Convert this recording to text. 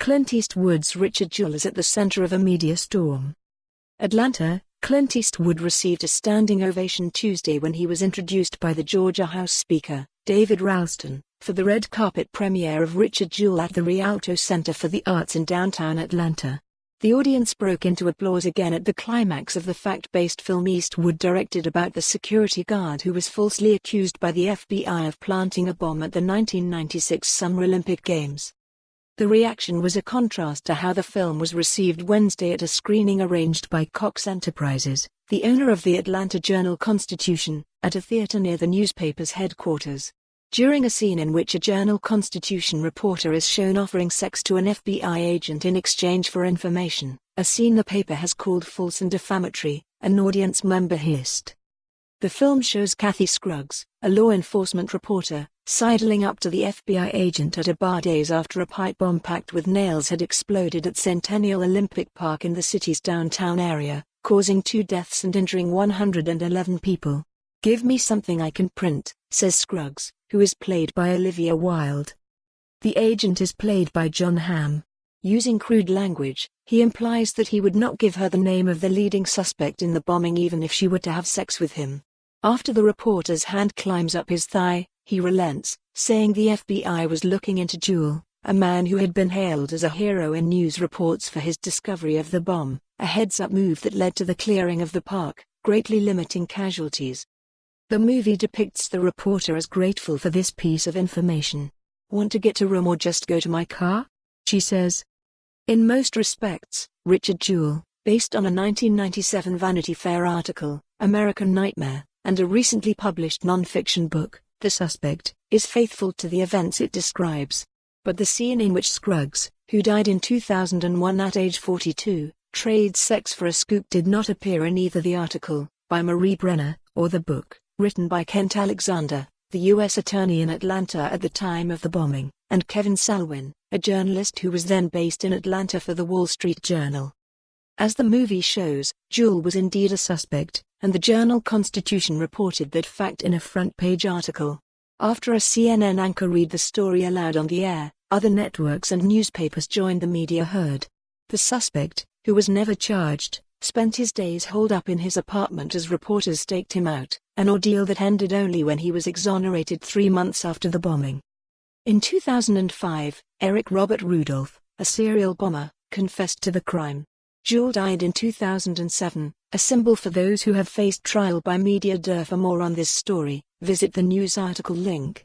Clint Eastwood's Richard Jewell is at the center of a media storm. Atlanta, Clint Eastwood received a standing ovation Tuesday when he was introduced by the Georgia House Speaker, David Ralston, for the red carpet premiere of Richard Jewell at the Rialto Center for the Arts in downtown Atlanta. The audience broke into applause again at the climax of the fact-based film Eastwood directed about the security guard who was falsely accused by the FBI of planting a bomb at the 1996 Summer Olympic Games. The reaction was a contrast to how the film was received Wednesday at a screening arranged by Cox Enterprises, the owner of the Atlanta Journal-Constitution, at a theater near the newspaper's headquarters. During a scene in which a Journal-Constitution reporter is shown offering sex to an FBI agent in exchange for information, a scene the paper has called false and defamatory, an audience member hissed. The film shows Kathy Scruggs, a law enforcement reporter, sidling up to the FBI agent at a bar days after a pipe bomb packed with nails had exploded at Centennial Olympic Park in the city's downtown area, causing 2 deaths and injuring 111 people. "Give me something I can print," says Scruggs, who is played by Olivia Wilde. The agent is played by John Hamm. Using crude language, he implies that he would not give her the name of the leading suspect in the bombing even if she were to have sex with him. After the reporter's hand climbs up his thigh, he relents, saying the FBI was looking into Jewell, a man who had been hailed as a hero in news reports for his discovery of the bomb, a heads-up move that led to the clearing of the park, greatly limiting casualties. The movie depicts the reporter as grateful for this piece of information. "Want to get a room or just go to my car?" she says. In most respects, Richard Jewell, based on a 1997 Vanity Fair article, American Nightmare, and a recently published non-fiction book, The Suspect, is faithful to the events it describes. But the scene in which Scruggs, who died in 2001 at age 42, trades sex for a scoop did not appear in either the article, by Marie Brenner, or the book, written by Kent Alexander, the U.S. Attorney in Atlanta at the time of the bombing, and Kevin Salwin, a journalist who was then based in Atlanta for the Wall Street Journal. As the movie shows, Jewell was indeed a suspect, and the Journal-Constitution reported that fact in a front-page article. After a CNN anchor read the story aloud on the air, other networks and newspapers joined the media herd. The suspect, who was never charged, spent his days holed up in his apartment as reporters staked him out, an ordeal that ended only when he was exonerated 3 months after the bombing. In 2005, Eric Robert Rudolph, a serial bomber, confessed to the crime. Jewell died in 2007, a symbol for those who have faced trial by media. For more on this story, visit the news article link.